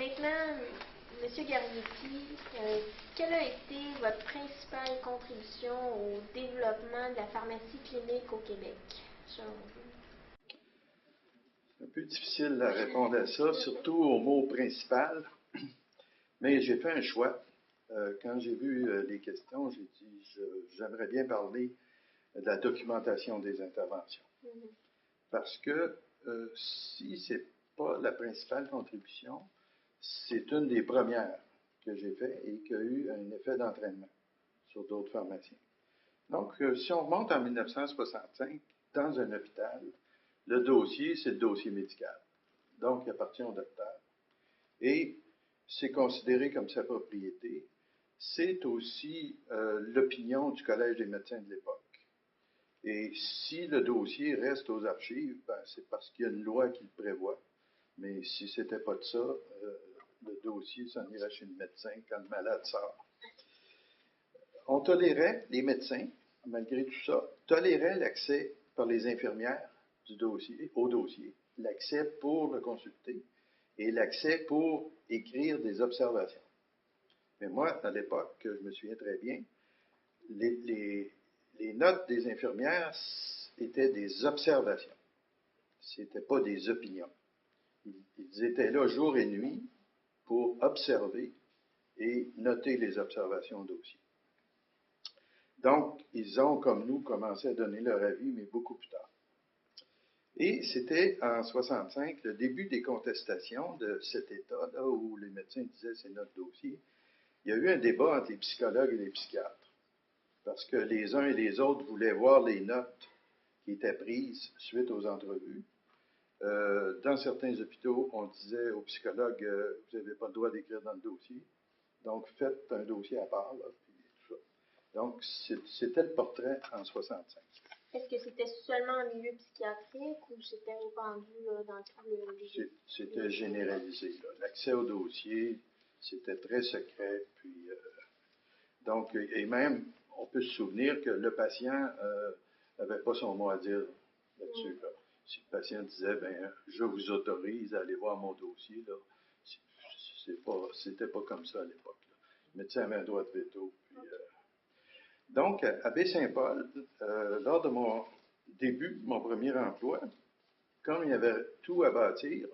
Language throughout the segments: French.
Maintenant, M. Garniepi, quelle a été votre principale contribution au développement de la pharmacie clinique au Québec, selon vous? C'est un peu difficile à répondre à ça, surtout au mot principal, mais j'ai fait un choix. Quand j'ai vu les questions, j'ai dit j'aimerais bien parler de la documentation des interventions. Parce que si ce n'est pas la principale contribution, c'est une des premières que j'ai fait et qui a eu un effet d'entraînement sur d'autres pharmaciens. Donc, si on remonte en 1965, dans un hôpital, le dossier, c'est le dossier médical. Donc, il appartient au docteur. Et c'est considéré comme sa propriété. C'est aussi l'opinion du Collège des médecins de l'époque. Et si le dossier reste aux archives, c'est parce qu'il y a une loi qui le prévoit. Mais si ce n'était pas de ça, le dossier s'en irait chez le médecin quand le malade sort. On tolérait, les médecins, malgré tout ça, toléraient l'accès par les infirmières au dossier, l'accès pour le consulter et l'accès pour écrire des observations. Mais moi, à l'époque, je me souviens très bien, les notes des infirmières étaient des observations. Ce n'étaient pas des opinions. Ils étaient là jour et nuit pour observer et noter les observations au dossier. Donc, ils ont, comme nous, commencé à donner leur avis, mais beaucoup plus tard. Et c'était en 65, le début des contestations de cet état-là où les médecins disaient c'est notre dossier. Il y a eu un débat entre les psychologues et les psychiatres. Parce que les uns et les autres voulaient voir les notes qui étaient prises suite aux entrevues. Dans certains hôpitaux, on disait aux psychologues, vous n'avez pas le droit d'écrire dans le dossier. Donc, faites un dossier à part, là, puis tout ça. Donc, c'était le portrait en 65. Est-ce que c'était seulement en milieu psychiatrique ou c'était répandu dans tout le... C'était généralisé. L'accès au dossier, c'était très secret. Puis, donc, et même, on peut se souvenir que le patient n'avait pas son mot à dire là-dessus. Là. Si le patient disait, je vous autorise à aller voir mon dossier, là, c'était pas comme ça à l'époque. Là. Le médecin avait un droit de veto. Puis, donc, à Baie-Saint-Paul, lors de mon début, mon premier emploi, comme il y avait tout à bâtir,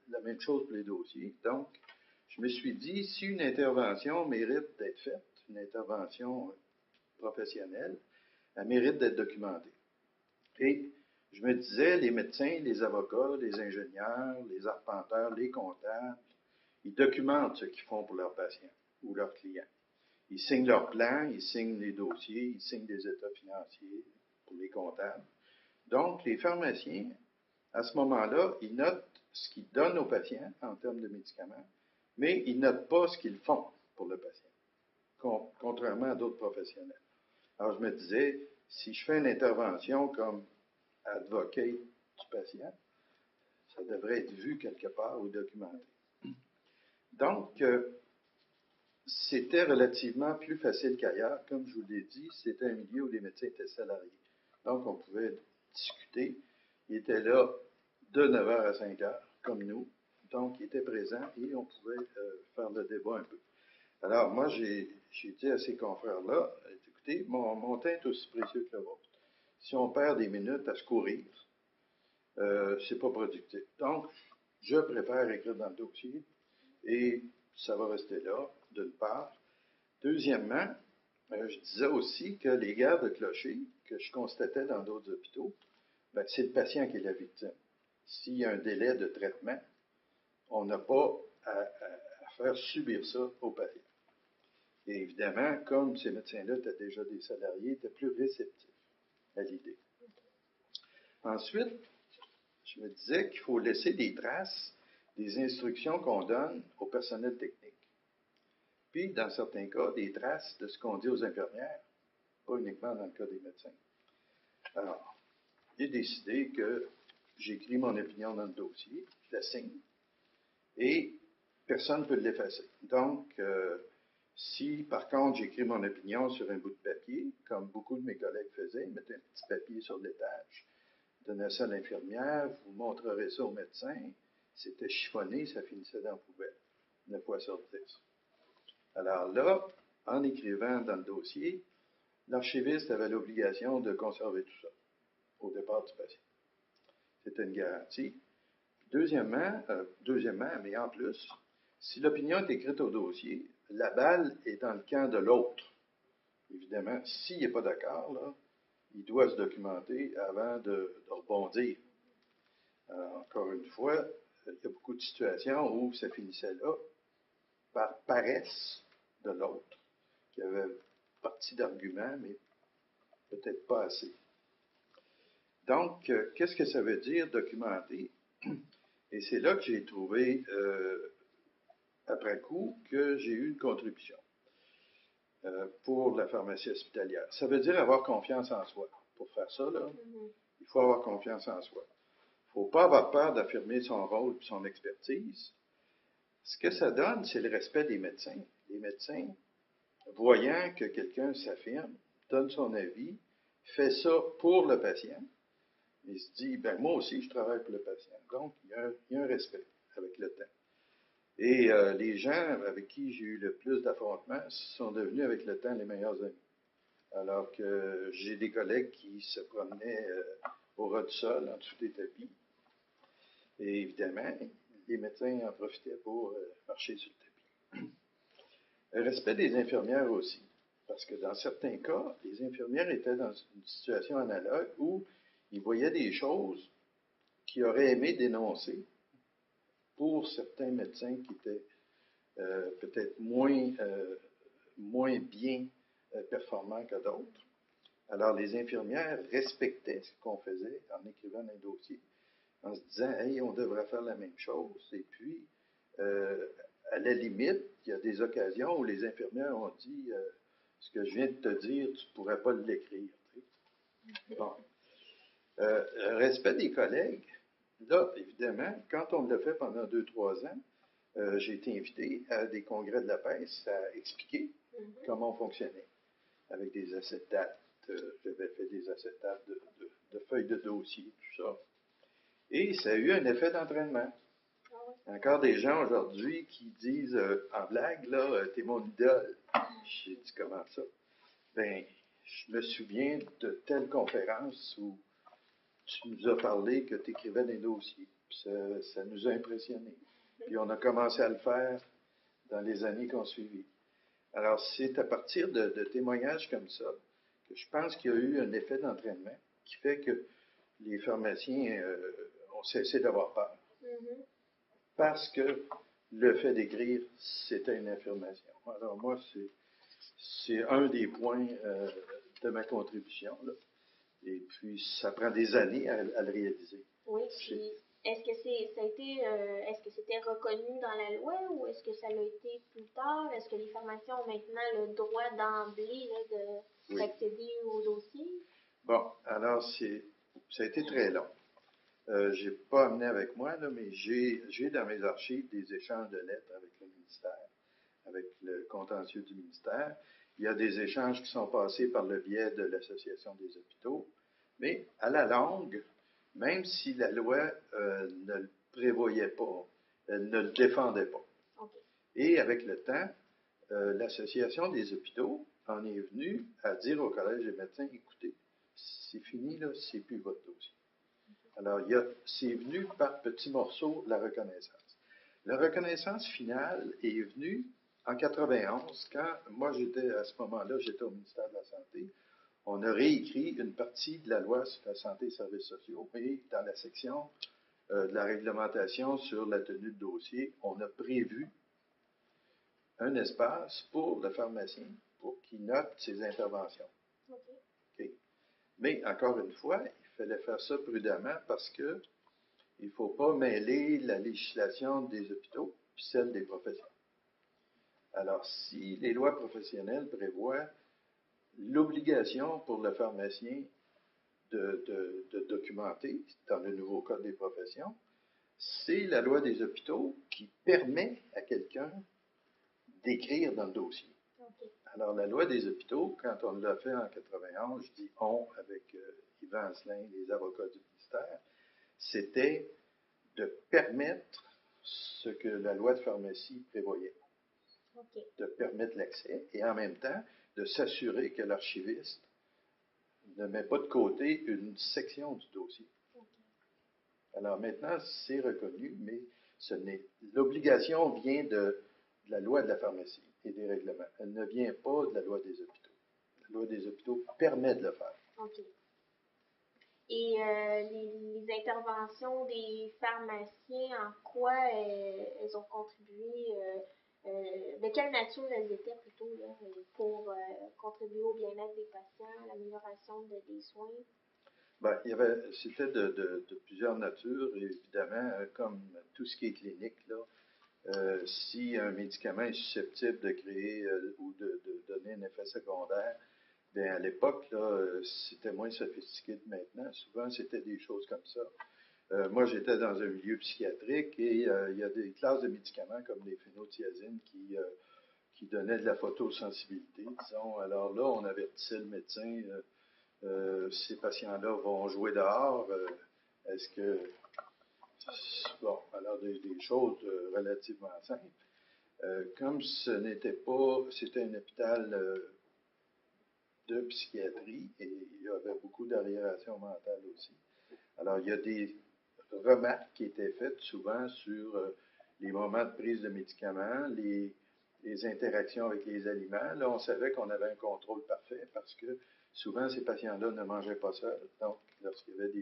la même chose pour les dossiers. Donc, je me suis dit, si une intervention mérite d'être faite, une intervention professionnelle, elle mérite d'être documentée. Et je me disais, les médecins, les avocats, les ingénieurs, les arpenteurs, les comptables, ils documentent ce qu'ils font pour leurs patients ou leurs clients. Ils signent leurs plans, ils signent les dossiers, ils signent des états financiers pour les comptables. Donc, les pharmaciens, à ce moment-là, ils notent ce qu'ils donnent aux patients en termes de médicaments, mais ils ne notent pas ce qu'ils font pour le patient, contrairement à d'autres professionnels. Alors, je me disais, si je fais une intervention comme advocate du patient, ça devrait être vu quelque part ou documenté. Donc, c'était relativement plus facile qu'ailleurs. Comme je vous l'ai dit, c'était un milieu où les médecins étaient salariés. Donc, on pouvait discuter. Ils étaient là de 9h à 5h, comme nous. Donc, ils étaient présents et on pouvait faire le débat un peu. Alors, moi, j'ai dit à ces confrères-là, écoutez, mon temps est aussi précieux que le vôtre. Si on perd des minutes à se courir, c'est pas productif. Donc, je préfère écrire dans le dossier et ça va rester là, d'une part. Deuxièmement, je disais aussi que les guerres de clocher que je constatais dans d'autres hôpitaux, c'est le patient qui est la victime. S'il y a un délai de traitement, on n'a pas à faire subir ça au patient. Et évidemment, comme ces médecins-là étaient déjà des salariés, ils étaient plus réceptifs à l'idée. Ensuite, je me disais qu'il faut laisser des traces des instructions qu'on donne au personnel technique. Puis, dans certains cas, des traces de ce qu'on dit aux infirmières, pas uniquement dans le cas des médecins. Alors, j'ai décidé que j'écris mon opinion dans le dossier, je la signe, et personne ne peut l'effacer. Donc, si, par contre, j'écris mon opinion sur un bout de papier, comme beaucoup de mes collègues faisaient, ils mettaient un petit papier sur l'étage, donnaient ça à l'infirmière, vous montrerez ça au médecin, c'était chiffonné, ça finissait dans la poubelle. 9 fois sur 10. Alors là, en écrivant dans le dossier, l'archiviste avait l'obligation de conserver tout ça au départ du patient. C'était une garantie. Deuxièmement, mais en plus, si l'opinion est écrite au dossier, la balle est dans le camp de l'autre. Évidemment, s'il n'est pas d'accord, là, il doit se documenter avant de rebondir. Encore une fois, il y a beaucoup de situations où ça finissait là par paresse de l'autre, qui avait partie d'arguments, mais peut-être pas assez. Donc, qu'est-ce que ça veut dire documenter? Et c'est là que j'ai trouvé, après coup, que j'ai eu une contribution pour la pharmacie hospitalière. Ça veut dire avoir confiance en soi. Pour faire ça, là, il faut avoir confiance en soi. Il ne faut pas avoir peur d'affirmer son rôle et son expertise. Ce que ça donne, c'est le respect des médecins. Les médecins, voyant que quelqu'un s'affirme, donne son avis, fait ça pour le patient, il se dit, ben moi aussi, je travaille pour le patient. Donc, il y a un respect avec le temps. Et les gens avec qui j'ai eu le plus d'affrontements sont devenus avec le temps les meilleurs amis. Alors que j'ai des collègues qui se promenaient au ras du sol, en dessous des tapis. Et évidemment, les médecins en profitaient pour marcher sur le tapis. Le respect des infirmières aussi. Parce que dans certains cas, les infirmières étaient dans une situation analogue où ils voyaient des choses qu'ils auraient aimé dénoncer pour certains médecins qui étaient peut-être moins bien performants que d'autres. Alors, les infirmières respectaient ce qu'on faisait en écrivant un dossier, en se disant, hey, on devrait faire la même chose. Et puis, à la limite, il y a des occasions où les infirmières ont dit, ce que je viens de te dire, tu ne pourrais pas l'écrire. Tu sais. Bon. Respect des collègues, là, évidemment, quand on l'a fait pendant 2-3 ans, j'ai été invité à des congrès de la peste à expliquer comment on fonctionnait. Avec des acétates, j'avais fait des acétates de feuilles de dossier, tout ça. Et ça a eu un effet d'entraînement. Encore des gens aujourd'hui qui disent en blague, là, t'es mon idole. J'ai dit comment ça? Ben, je me souviens de telle conférence où tu nous as parlé que tu écrivais des dossiers. Ça nous a impressionnés. Puis on a commencé à le faire dans les années qui ont suivi. Alors, c'est à partir de témoignages comme ça que je pense qu'il y a eu un effet d'entraînement qui fait que les pharmaciens ont cessé d'avoir peur. Parce que le fait d'écrire, c'était une affirmation. Alors, moi, c'est un des points de ma contribution, là. Et puis, ça prend des années à le réaliser. Oui, puis est-ce que c'était reconnu dans la loi ou est-ce que ça l'a été plus tard? Est-ce que les pharmaciens ont maintenant le droit d'emblée d'accéder au dossier? Bon, alors, ça a été très long. Je n'ai pas amené avec moi, là, mais j'ai dans mes archives des échanges de lettres avec le ministère, avec le contentieux du ministère. Il y a des échanges qui sont passés par le biais de l'Association des hôpitaux. Mais à la longue, même si la loi ne le prévoyait pas, elle ne le défendait pas. Okay. Et avec le temps, l'Association des hôpitaux en est venue à dire au Collège des médecins, écoutez, c'est fini, là, c'est plus votre dossier. Alors, c'est venu par petits morceaux la reconnaissance. La reconnaissance finale est venue en 91, quand moi à ce moment-là, j'étais au ministère de la Santé. On a réécrit une partie de la loi sur la santé et services sociaux, et dans la section de la réglementation sur la tenue de dossier, on a prévu un espace pour le pharmacien pour qu'il note ses interventions. Okay. Mais encore une fois, il fallait faire ça prudemment parce que il ne faut pas mêler la législation des hôpitaux puis celle des professions. Alors, si les lois professionnelles prévoient l'obligation pour le pharmacien de documenter dans le nouveau code des professions, c'est la loi des hôpitaux qui permet à quelqu'un d'écrire dans le dossier. Okay. Alors, la loi des hôpitaux, quand on l'a fait en 91, je dis on avec Yvan Asselin, les avocats du ministère, c'était de permettre ce que la loi de pharmacie prévoyait, OK. de permettre l'accès et en même temps de s'assurer que l'archiviste ne met pas de côté une section du dossier. OK. Alors maintenant, c'est reconnu, mais l'obligation vient de la loi de la pharmacie et des règlements. Elle ne vient pas de la loi des hôpitaux. La loi des hôpitaux permet de le faire. OK. Et les interventions des pharmaciens, en quoi elles ont contribué, de quelle nature elles étaient plutôt là, pour contribuer au bien-être des patients, à l'amélioration des soins? Ben, c'était de plusieurs natures, évidemment, comme tout ce qui est clinique, là. Si un médicament est susceptible de créer ou de donner un effet secondaire, bien, à l'époque, là, c'était moins sophistiqué que maintenant. Souvent, c'était des choses comme ça. Moi, j'étais dans un milieu psychiatrique et il y a des classes de médicaments comme les phénothiazines qui donnaient de la photosensibilité, disons. Alors là, on avertissait le médecin, ces patients-là vont jouer dehors. Est-ce que... Bon, alors des choses relativement simples. Comme ce n'était pas... C'était un hôpital de psychiatrie et il y avait beaucoup d'alliération mentale aussi. Alors, il y a des remarques qui étaient faites souvent sur les moments de prise de médicaments, les interactions avec les aliments. Là, on savait qu'on avait un contrôle parfait parce que souvent, ces patients-là ne mangeaient pas seuls. Donc, lorsqu'il y avait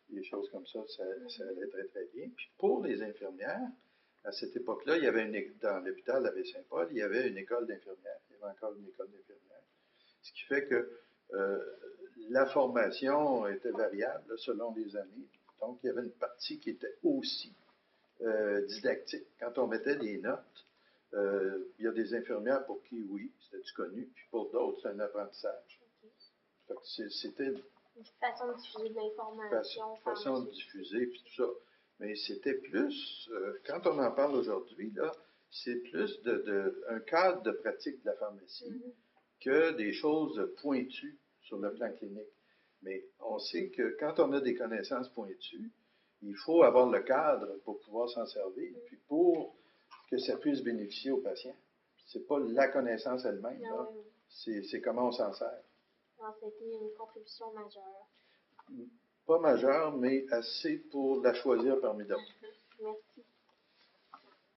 des choses comme ça, ça allait très, très bien. Puis pour les infirmières, à cette époque-là, il y avait dans l'hôpital de Saint-Paul, il y avait une école d'infirmières. Il y avait encore une école d'infirmières. Ce qui fait que la formation était variable selon les années. Donc, il y avait une partie qui était aussi didactique. Quand on mettait des notes, il y a des infirmières pour qui, oui, c'était du connu, puis pour d'autres, c'est un apprentissage. Okay. C'était une façon de diffuser de l'information. Une façon de diffuser, puis tout ça. Mais c'était plus, quand on en parle aujourd'hui, là, c'est plus un cadre de pratique de la pharmacie que des choses pointues sur le plan clinique. Mais on sait que quand on a des connaissances pointues, il faut avoir le cadre pour pouvoir s'en servir, puis pour que ça puisse bénéficier aux patients. C'est pas la connaissance elle-même, là. C'est comment on s'en sert. Alors, c'était une contribution majeure. Pas majeure, mais assez pour la choisir parmi d'autres. Merci.